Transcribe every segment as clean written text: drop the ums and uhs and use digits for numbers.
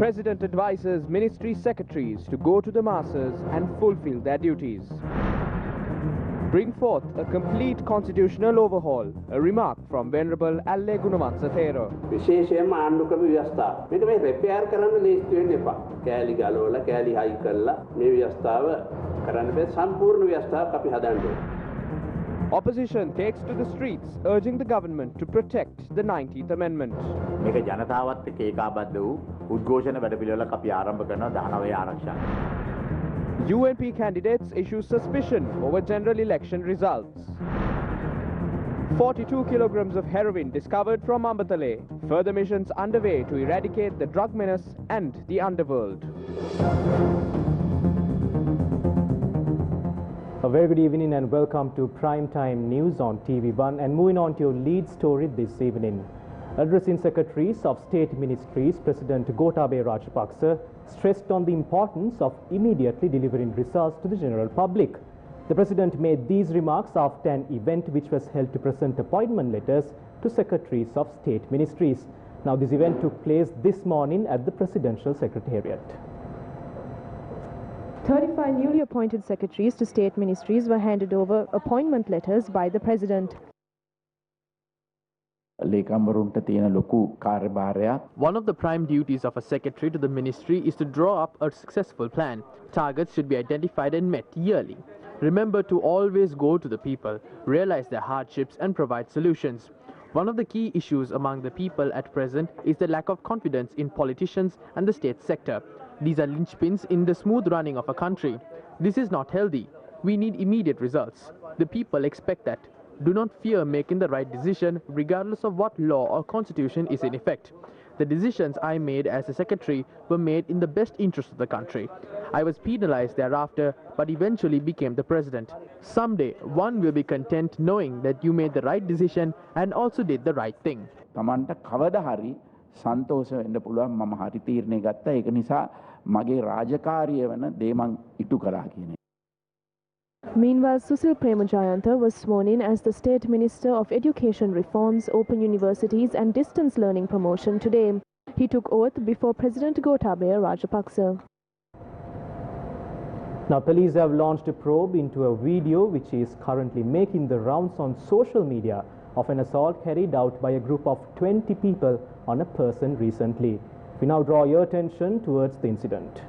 President advises ministry secretaries to go to the masses and fulfill their duties. Bring forth a complete constitutional overhaul, a remark from Venerable Alle Gunawansathera. විශේෂයෙන්ම ආණ්ඩුක්‍රම ව්‍යවස්ථාව. මේක මේ repair කරන්න ලේස්ති වෙන්න එපා. කෑලි ගලවලා කෑලි හයි කරලා මේ ව්‍යවස්ථාව කරන්න බෑ. සම්පූර්ණ ව්‍යවස්ථාවක් අපි හදන්න ඕනේ. Opposition takes to the streets, urging the government to protect the 19th Amendment. මේක ජනතාවත් එක්ක ඒකාබද්ධ වූ උද්ඝෝෂණ වැඩපිළිවෙලක් අපි ආරම්භ කරනවා 19 ආරක්ෂා. UNP candidates issue suspicion over general election results. 42 kilograms of heroin discovered from Ambatale. Further missions underway to eradicate the drug menace and the underworld. A very good evening and welcome to Primetime News on TV1, and moving on to your lead story this evening. Addressing Secretaries of State Ministries, President Gotabaya Rajapaksa stressed on the importance of immediately delivering results to the general public. The President made these remarks after an event which was held to present appointment letters to Secretaries of State Ministries. Now, this event took place this morning at the Presidential Secretariat. 35 newly appointed secretaries to state ministries were handed over appointment letters by the President. One of the prime duties of a secretary to the ministry is to draw up a successful plan. Targets should be identified and met yearly. Remember to always go to the people, realize their hardships and provide solutions. One of the key issues among the people at present is the lack of confidence in politicians and the state sector. These are linchpins in the smooth running of a country. This is not healthy. We need immediate results. The people expect that. Do not fear making the right decision regardless of what law or constitution is in effect. The decisions I made as a secretary were made in the best interest of the country. I was penalized thereafter, but eventually became the president. Someday, one will be content knowing that you made the right decision and also did the right thing. තමන්ට කවදා හරි සන්තෝෂ වෙන්න පුළුවන් මම හරි තීරණය ගත්තා ඒක නිසා මගේ රාජකාරිය වෙන දේ මං ඉටු කරා කියන. Meanwhile, Susil Premajayantha was sworn in as the State Minister of Education Reforms, Open Universities and Distance Learning Promotion today. He took oath before President Gotabaya Rajapaksa. Now, police have launched a probe into a video which is currently making the rounds on social media of an assault carried out by a group of 20 people on a person recently. We now draw your attention towards the incident.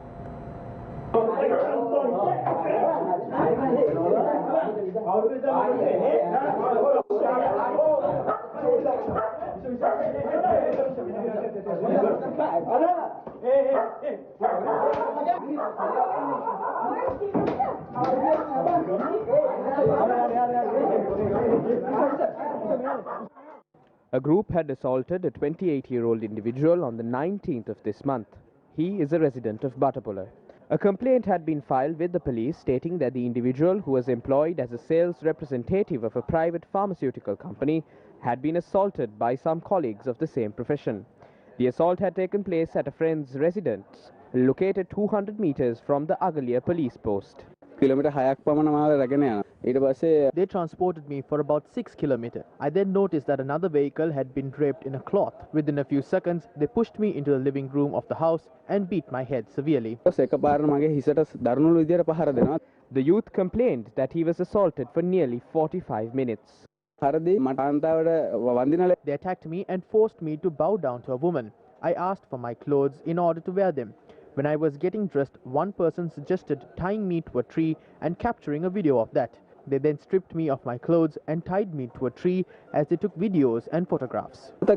A group had assaulted a 28-year-old individual on the 19th of this month. He is a resident of Butterpuller. A complaint had been filed with the police stating that the individual, who was employed as a sales representative of a private pharmaceutical company, had been assaulted by some colleagues of the same profession. The assault had taken place at a friend's residence, located 200 meters from the Agalia police post. They transported me for about 6 kilometers. I then noticed that another vehicle had been draped in a cloth. Within a few seconds, they pushed me into the living room of the house and beat my head severely. The youth complained that he was assaulted for nearly 45 minutes. They attacked me and forced me to bow down to a woman. I asked for my clothes in order to wear them. When I was getting dressed, one person suggested tying me to a tree and capturing a video of that. They then stripped me of my clothes and tied me to a tree as they took videos and photographs. The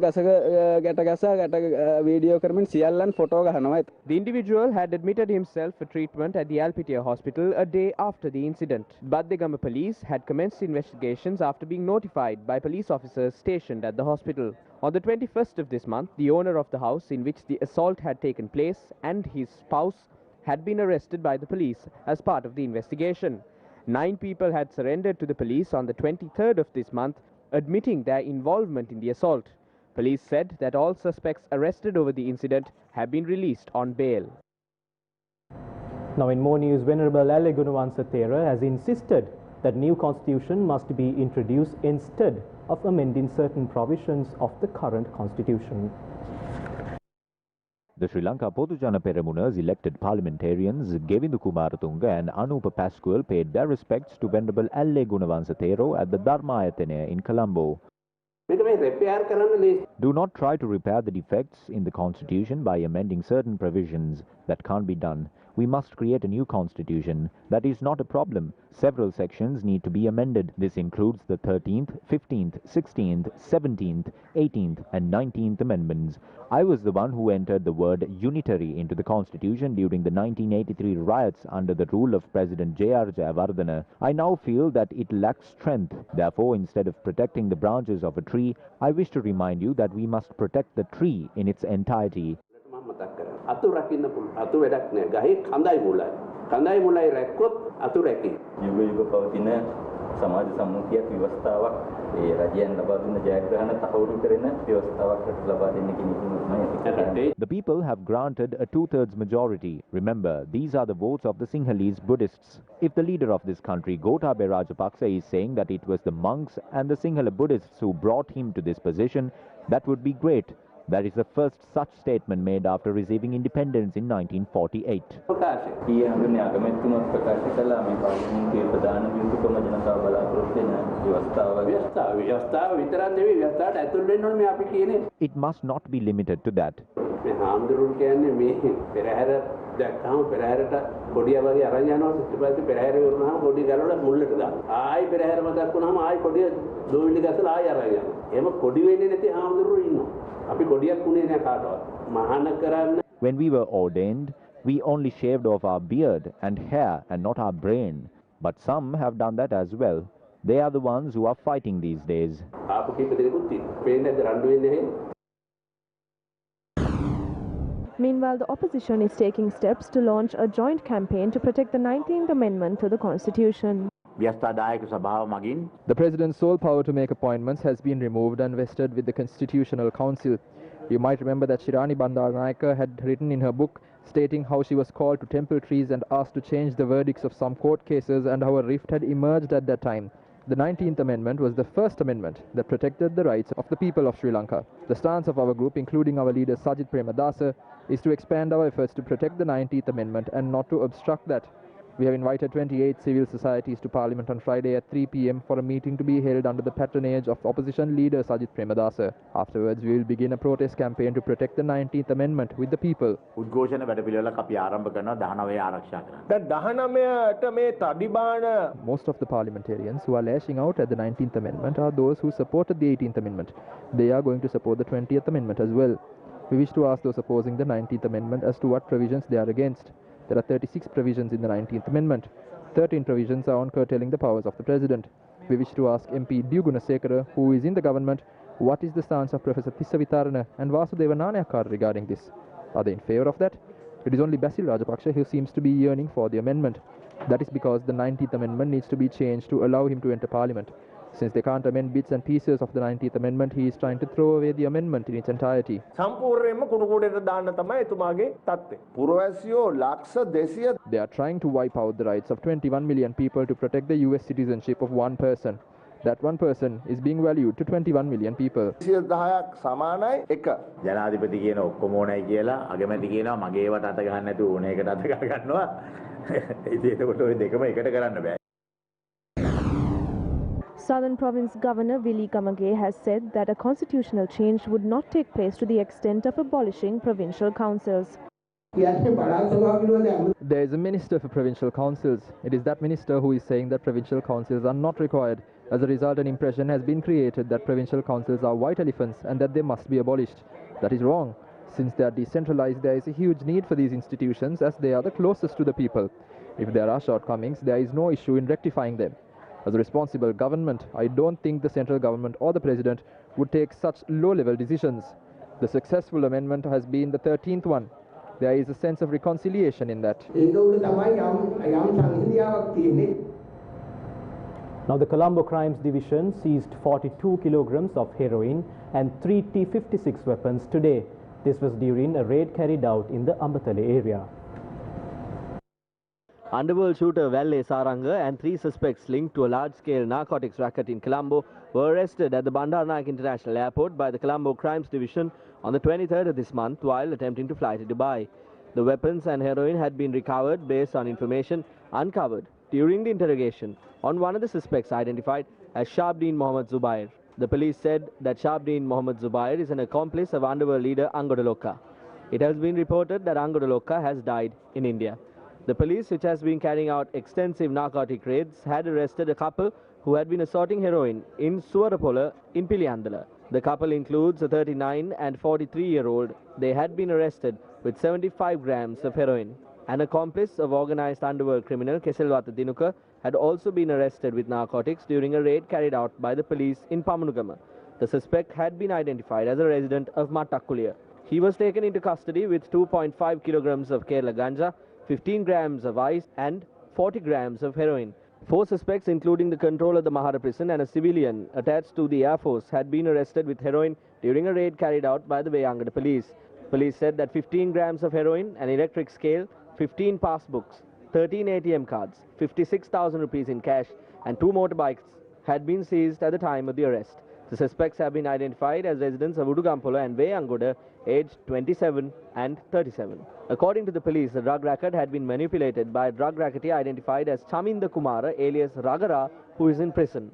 individual had admitted himself for treatment at the Alpitia hospital a day after the incident. Baddegama police had commenced investigations after being notified by police officers stationed at the hospital. On the 21st of this month, the owner of the house in which the assault had taken place and his spouse had been arrested by the police as part of the investigation. 9 people had surrendered to the police on the 23rd of this month, admitting their involvement in the assault. Police said that all suspects arrested over the incident have been released on bail. Now, in more news, Venerable Alle Gunawansathera has insisted that new constitution must be introduced instead of amending certain provisions of the current constitution. The Sri Lanka Podujana Peremuna's elected parliamentarians Gevindu Kumaratunga and Anupa Pascual paid their respects to Venerable Alle Gunawansa Thero at the Dharmayatana in Colombo. Do not try to repair the defects in the constitution by amending certain provisions. That can't be done. We must create a new constitution. That is not a problem. Several sections need to be amended. This includes the 13th, 15th, 16th, 17th, 18th and 19th amendments. I was the one who entered the word unitary into the constitution during the 1983 riots under the rule of President Jayasuriya. I now feel that it lacks strength. Therefore, instead of protecting the branches of a tree, I wish to remind you that we must protect the tree in its entirety. අතු රකින්න පුළුවන්. අතු වැඩක් නෑ. ගහේ කඳයි මුලයි. කඳයි මුලයි රැක්කොත් අතු රැකේ. යුග යුග පවතින සමාජ සම්මුතියක් ව්‍යවස්ථාවක් ඒ රජයන් ලබා දුන්න ජයග්‍රහණ තහවුරු කරන ව්‍යවස්ථාවක් ලබා දෙන්න කියන The people have granted a 2/3 majority. Remember, these are the votes of the Sinhalese Buddhists. If the leader of this country, Gotabaya Rajapaksa, is saying that it was the monks and the Sinhala Buddhists who brought him to this position, that would be great. That is the first such statement made after receiving independence in 1948. It must not be limited to that. When we were ordained, we only shaved off our beard and hair and not our brain. But some have done that as well. They are the ones who are fighting these days. Meanwhile, the opposition is taking steps to launch a joint campaign to protect the 19th Amendment to the Constitution. The President's sole power to make appointments has been removed and vested with the Constitutional Council. You might remember that Shirani Bandaranaike had written in her book stating how she was called to temple trees and asked to change the verdicts of some court cases and how a rift had emerged at that time. The 19th Amendment was the first amendment that protected the rights of the people of Sri Lanka. The stance of our group, including our leader Sajith Premadasa, is to expand our efforts to protect the 19th Amendment and not to obstruct that. We have invited 28 civil societies to Parliament on Friday at 3 p.m. for a meeting to be held under the patronage of opposition leader Sajith Premadasa. Afterwards, we will begin a protest campaign to protect the 19th Amendment with the people. Most of the parliamentarians who are lashing out at the 19th Amendment are those who supported the 18th Amendment. They are going to support the 20th Amendment as well. We wish to ask those opposing the 19th Amendment as to what provisions they are against. There are 36 provisions in the 19th Amendment. 13 provisions are on curtailing the powers of the President. We wish to ask MP Diyugunasekara, who is in the government, what is the stance of Professor Tissa Vitarana and Vasudeva Nanayakkara regarding this? Are they in favour of that? It is only Basil Rajapaksa who seems to be yearning for the amendment. That is because the 19th Amendment needs to be changed to allow him to enter Parliament. Since they can't amend bits and pieces of the 19th Amendment, he is trying to throw away the amendment in its entirety. They are trying to wipe out the rights of 21 million people to protect the US citizenship of one person. That one person is being valued to 21 million people. Southern Province Governor Willie Gamage has said that a constitutional change would not take place to the extent of abolishing provincial councils. There is a minister for provincial councils. It is that minister who is saying that provincial councils are not required. As a result, an impression has been created that provincial councils are white elephants and that they must be abolished. That is wrong. Since they are decentralized, there is a huge need for these institutions as they are the closest to the people. If there are shortcomings, there is no issue in rectifying them. As a responsible government, I don't think the central government or the president would take such low-level decisions. The successful amendment has been the 13th one. There is a sense of reconciliation in that. Now, the Colombo Crimes Division seized 42 kilograms of heroin and 3 T-56 weapons today. This was during a raid carried out in the Ambatale area. Underworld shooter Valle Saranga and 3 suspects linked to a large-scale narcotics racket in Colombo were arrested at the Bandaranaike International Airport by the Colombo Crimes Division on the 23rd of this month while attempting to fly to Dubai. The weapons and heroin had been recovered based on information uncovered during the interrogation on one of the suspects identified as Shabdeen Mohammed Zubair. The police said that Shabdeen Mohammed Zubair is an accomplice of underworld leader Angodaloka. It has been reported that Angodaloka has died in India. The police, which has been carrying out extensive narcotic raids, had arrested a couple who had been assaulting heroin in Suwarapola in Pilihandala. The couple includes a 39 and 43-year-old. They had been arrested with 75 grams of heroin. An accomplice of organised underworld criminal Keselwata Dinuka had also been arrested with narcotics during a raid carried out by the police in Pamunugama. The suspect had been identified as a resident of Mattakuliya. He was taken into custody with 2.5 kilograms of Kerala ganja, 15 grams of ice and 40 grams of heroin. 4 suspects, including the controller of the Mahara prison and a civilian attached to the Air Force, had been arrested with heroin during a raid carried out by the Vayangada police. Police said that 15 grams of heroin, an electric scale, 15 passbooks, 13 ATM cards, 56,000 rupees in cash and 2 motorbikes had been seized at the time of the arrest. The suspects have been identified as residents of Udugampola and Veyangoda, aged 27 and 37. According to the police, the drug racket had been manipulated by a drug racketeer identified as Chaminda Kumara, alias Ragara, who is in prison.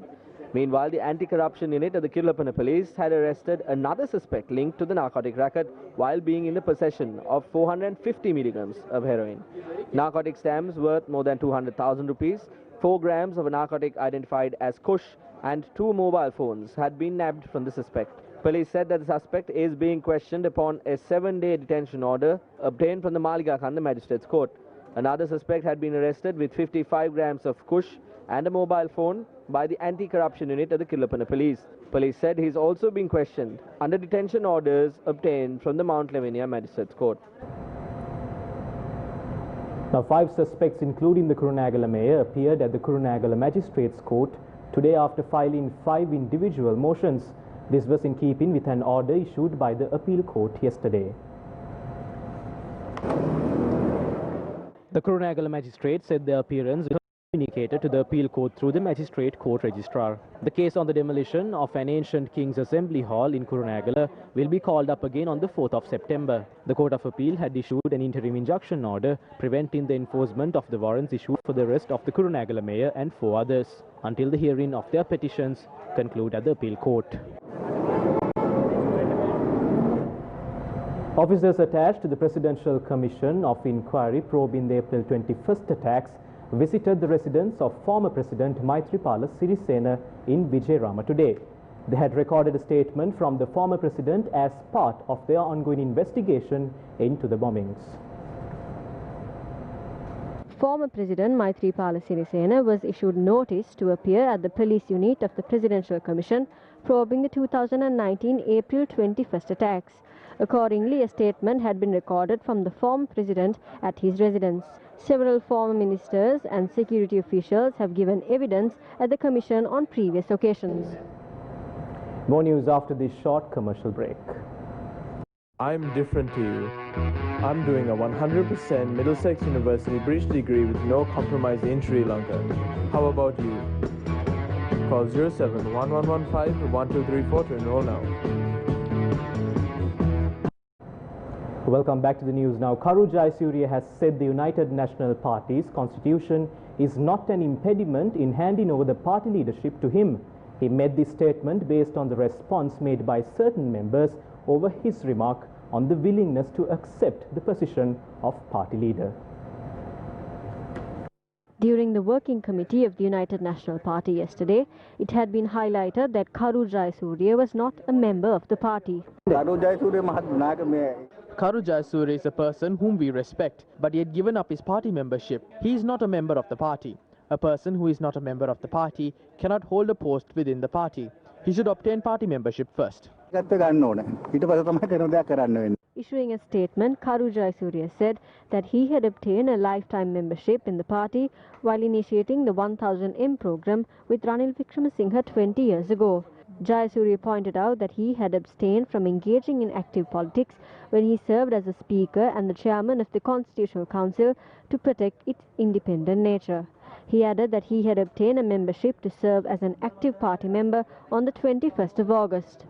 Meanwhile, the anti-corruption unit of the Kirlapana police had arrested another suspect linked to the narcotic racket while being in the possession of 450 milligrams of heroin. Narcotic stamps worth more than 200,000 rupees, 4 grams of a narcotic identified as Kush and 2 mobile phones had been nabbed from the suspect. Police said that the suspect is being questioned upon a 7-day detention order obtained from the Maligakanda Magistrates Court. Another suspect had been arrested with 55 grams of Kush and a mobile phone by the anti-corruption unit of the Kirlapana police. Police said he is also being questioned under detention orders obtained from the Mount Lavinia Magistrates Court. Now, 5 suspects, including the Kurunagala mayor, appeared at the Kurunagala Magistrates Court today after filing 5 individual motions. This was in keeping with an order issued by the appeal court yesterday. The Kurunagala magistrate said their appearance was communicated to the appeal court through the magistrate court registrar. The case on the demolition of an ancient King's Assembly Hall in Kurunagala will be called up again on the 4th of September. The Court of Appeal had issued an interim injunction order preventing the enforcement of the warrants issued for the arrest of the Kurunagala mayor and 4 others until the hearing of their petitions conclude at the appeal court. Officers attached to the Presidential Commission of Inquiry probing the April 21st attacks visited the residence of former President Maithripala Samaraweera in Vijayarama today. They had recorded a statement from the former president as part of their ongoing investigation into the bombings. Former President Maithripala Samaraweera was issued notice to appear at the police unit of the Presidential Commission probing the 2019 April 21st attacks. Accordingly, a statement had been recorded from the former president at his residence. Several former ministers and security officials have given evidence at the commission on previous occasions. More news after this short commercial break. I'm different to you. I'm doing a 100% Middlesex University Bridge degree with no compromise in Sri Lanka. How about you? Call 071115-1234 to enroll now. Welcome back to the news now. Karu Jayasurya has said the United National Party's constitution is not an impediment in handing over the party leadership to him. He made this statement based on the response made by certain members over his remark on the willingness to accept the position of party leader. During the working committee of the United National Party yesterday, it had been highlighted that Karu Jayasurya was not a member of the party. Karu Jayasurya is a person whom we respect, but he had given up his party membership. He is not a member of the party. A person who is not a member of the party cannot hold a post within the party. He should obtain party membership first. Issuing a statement, Karu Jayasurya said that he had obtained a lifetime membership in the party while initiating the 1000M program with Ranil Wickremesinghe 20 years ago. Jayasurya pointed out that he had abstained from engaging in active politics when he served as a speaker and the chairman of the Constitutional Council to protect its independent nature. He added that he had obtained a membership to serve as an active party member on the 21st of August.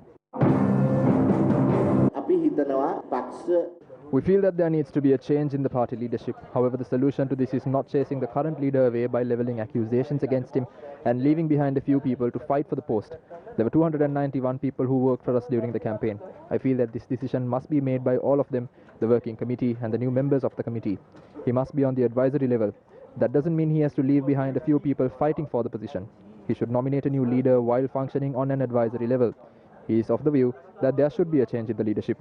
We feel that there needs to be a change in the party leadership. However, the solution to this is not chasing the current leader away by levelling accusations against him and leaving behind a few people to fight for the post. There were 291 people who worked for us during the campaign. I feel that this decision must be made by all of them, the working committee and the new members of the committee. He must be on the advisory level. That doesn't mean he has to leave behind a few people fighting for the position. He should nominate a new leader while functioning on an advisory level. He is of the view that there should be a change in the leadership.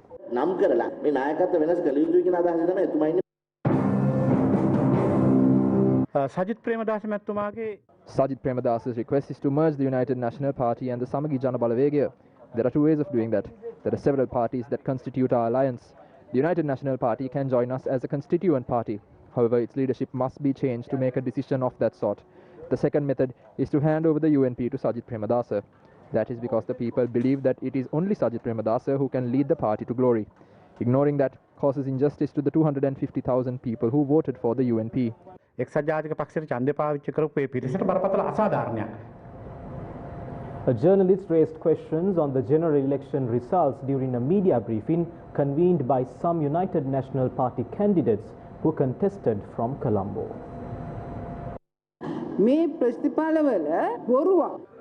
Sajith Premadas's request is to merge the United National Party and the Samagi Jana Balawegaya. There are two ways of doing that. There are several parties that constitute our alliance. The United National Party can join us as a constituent party. However, its leadership must be changed to make a decision of that sort. The second method is to hand over the UNP to Sajith Premadasa. That is because the people believe that it is only Sajith Premadasa who can lead the party to glory. Ignoring that causes injustice to the 250,000 people who voted for the UNP. A journalist raised questions on the general election results during a media briefing convened by some United National Party candidates who contested from Colombo.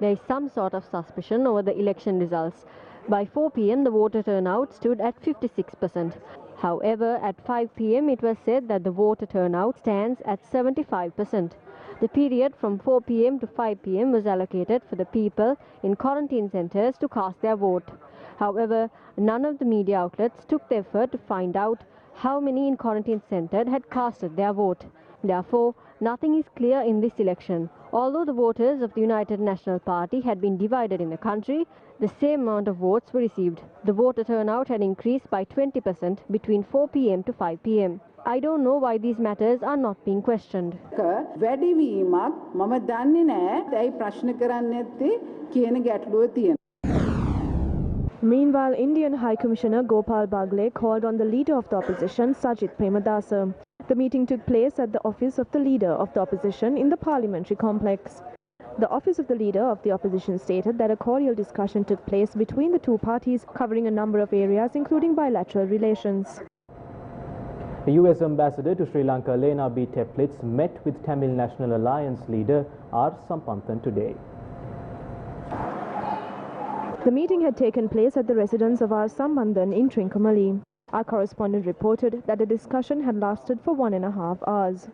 There is some sort of suspicion over the election results. By 4 p.m. the voter turnout stood at 56%. However, at 5 p.m. it was said that the voter turnout stands at 75%. The period from 4 p.m. to 5 p.m. was allocated for the people in quarantine centres to cast their vote. However, none of the media outlets took the effort to find out how many in quarantine centre had casted their vote. Therefore, nothing is clear in this election. Although the voters of the United National Party had been divided in the country, the same amount of votes were received. The voter turnout had increased by 20% between 4 p.m. to 5 p.m. I don't know why these matters are not being questioned. Meanwhile, Indian High Commissioner Gopal Bagle called on the leader of the opposition, Sajith Premadasa. The meeting took place at the office of the leader of the opposition in the parliamentary complex. The office of the leader of the opposition stated that a cordial discussion took place between the two parties covering a number of areas including bilateral relations. The US Ambassador to Sri Lanka, Lena B. Teplitz, met with Tamil National Alliance leader R. Sampanthan today. The meeting had taken place at the residence of R. Sampanthan in Trincomalee. Our correspondent reported that the discussion had lasted for 1.5 hours.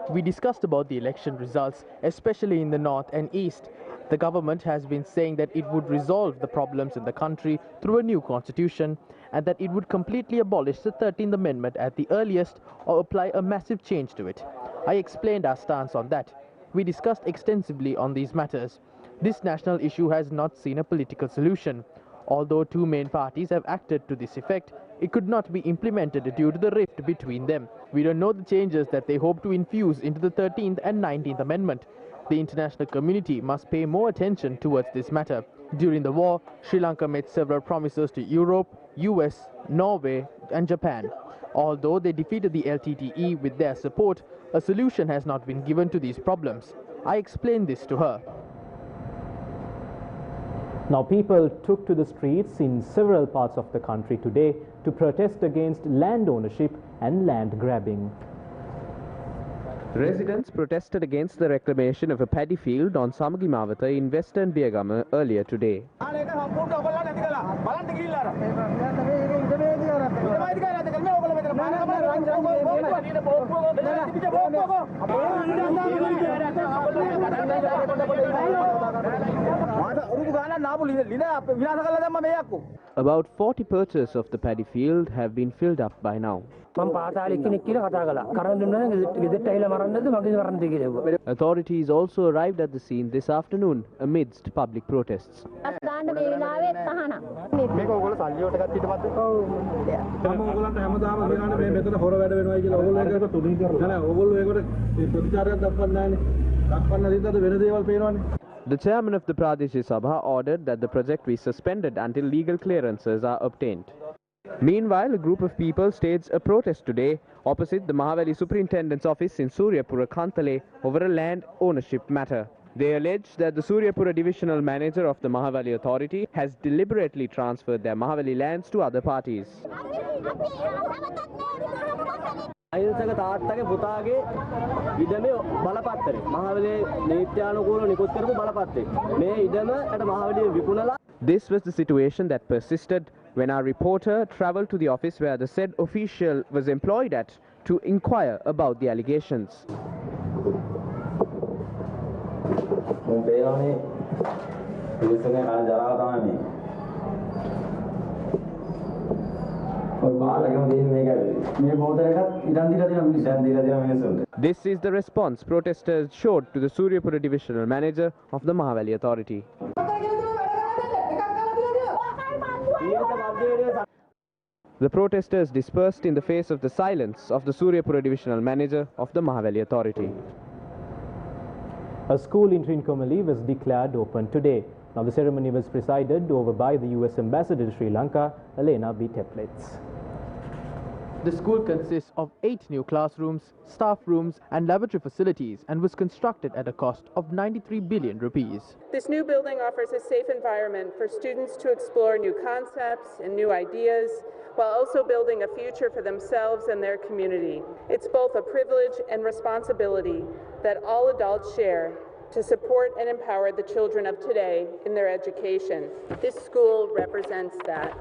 We discussed about the election results, especially in the north and east. The government has been saying that it would resolve the problems in the country through a new constitution and that it would completely abolish the 13th Amendment at the earliest or apply a massive change to it. I explained our stance on that. We discussed extensively on these matters. This national issue has not seen a political solution. Although two main parties have acted to this effect, it could not be implemented due to the rift between them. We don't know the changes that they hope to infuse into the 13th and 19th Amendment. The international community must pay more attention towards this matter. During the war, Sri Lanka made several promises to Europe, US, Norway and Japan. Although they defeated the LTTE with their support, a solution has not been given to these problems. I explained this to her. Now, people took to the streets in several parts of the country today to protest against land ownership and land grabbing. Residents protested against the reclamation of a paddy field on Samagi Mawatha in western Biyagama earlier today. About 40 perches of the paddy field have been filled up by now. Authorities also arrived at the scene this afternoon amidst public protests. The chairman of the Pradesh Sabha ordered that the project be suspended until legal clearances are obtained. Meanwhile, a group of people staged a protest today opposite the Mahavali Superintendent's office in Suryapura Kantale over a land ownership matter. They allege that the Suryapura divisional manager of the Mahavali authority has deliberately transferred their Mahavali lands to other parties. අහිංසක තාත්තගේ පුතාගේ ඉඩමේ බලපත්‍රේ මහවැලේ නීත්‍යානුකූලව නිකුත් කරපු බලපත්‍රේ මේ ඉඩමට මහවැලිය විකුණලා. This was the situation that persisted when our reporter travelled to the office where the said official was employed at to inquire about the allegations. This is the response protesters showed to the Suryapura divisional manager of the Mahavali authority. The protesters dispersed in the face of the silence of the Suryapura divisional manager of the Mahavali authority. A school in Trincomalee was declared open today. Now the ceremony was presided over by the US Ambassador to Sri Lanka, Elena B. Teplitz. The school consists of 8 new classrooms, staff rooms and laboratory facilities and was constructed at a cost of 93 billion rupees. This new building offers a safe environment for students to explore new concepts and new ideas while also building a future for themselves and their community. It's both a privilege and responsibility that all adults share to support and empower the children of today in their education. This school represents that.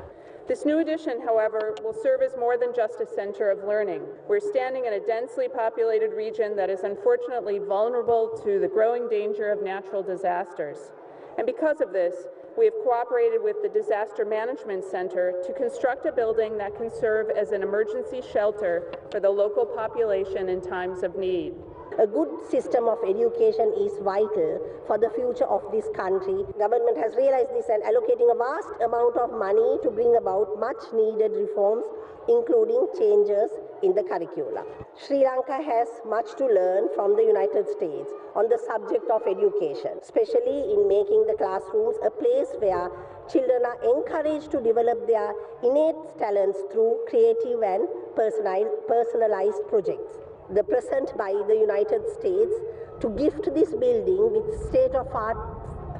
This new addition, however, will serve as more than just a center of learning. We're standing in a densely populated region that is unfortunately vulnerable to the growing danger of natural disasters. And because of this, we have cooperated with the Disaster Management Center to construct a building that can serve as an emergency shelter for the local population in times of need. A good system of education is vital for the future of this country. Government has realized this and allocating a vast amount of money to bring about much needed reforms, including changes in the curricula. Sri Lanka has much to learn from the United States on the subject of education, especially in making the classrooms a place where children are encouraged to develop their innate talents through creative and personalized projects. The present by the United States to gift this building with state-of-art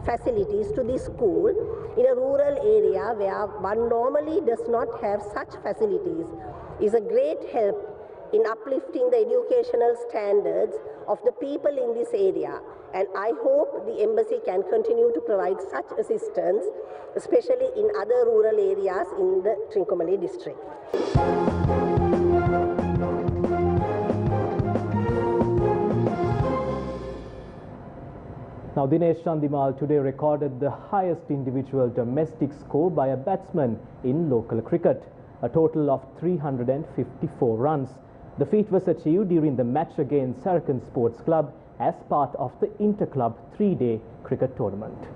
facilities to this school in a rural area where one normally does not have such facilities is a great help in uplifting the educational standards of the people in this area. And I hope the embassy can continue to provide such assistance, especially in other rural areas in the Trincomalee district. Now, Dinesh Chandimal today recorded the highest individual domestic score by a batsman in local cricket, a total of 354 runs. The feat was achieved during the match against Sarakan Sports Club as part of the Inter-Club 3-day cricket tournament.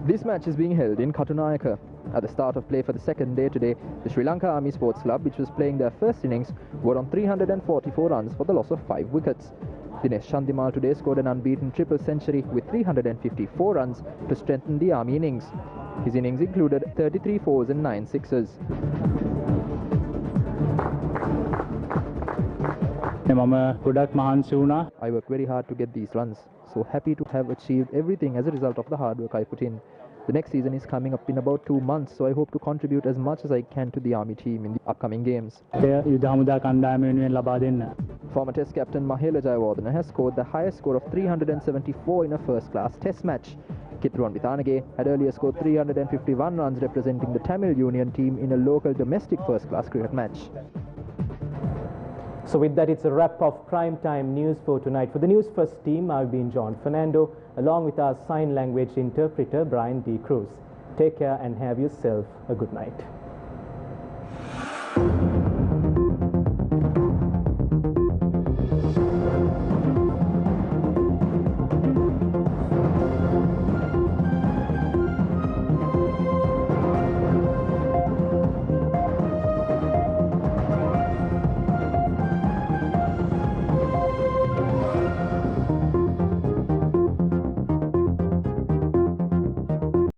This match is being held in Katunayaka. At the start of play for the second day today, the Sri Lanka Army Sports Club, which was playing their first innings, were on 344 runs for the loss of 5 wickets. Dinesh Chandimal today scored an unbeaten triple century with 354 runs to strengthen the Army innings. His innings included 33 fours and 9 sixes. I worked very hard to get these runs, so happy to have achieved everything as a result of the hard work I put in. The next season is coming up in about 2 months, so I hope to contribute as much as I can to the Army team in the upcoming games. Former Test captain Mahela Jayawardena has scored the highest score of 374 in a first-class Test match. Kitruan Vithanage had earlier scored 351 runs representing the Tamil Union team in a local domestic first-class cricket match. So with that, it's a wrap of primetime news for tonight. For the News First team, I've been John Fernando, along with our sign language interpreter, Brian D. Cruz. Take care and have yourself a good night.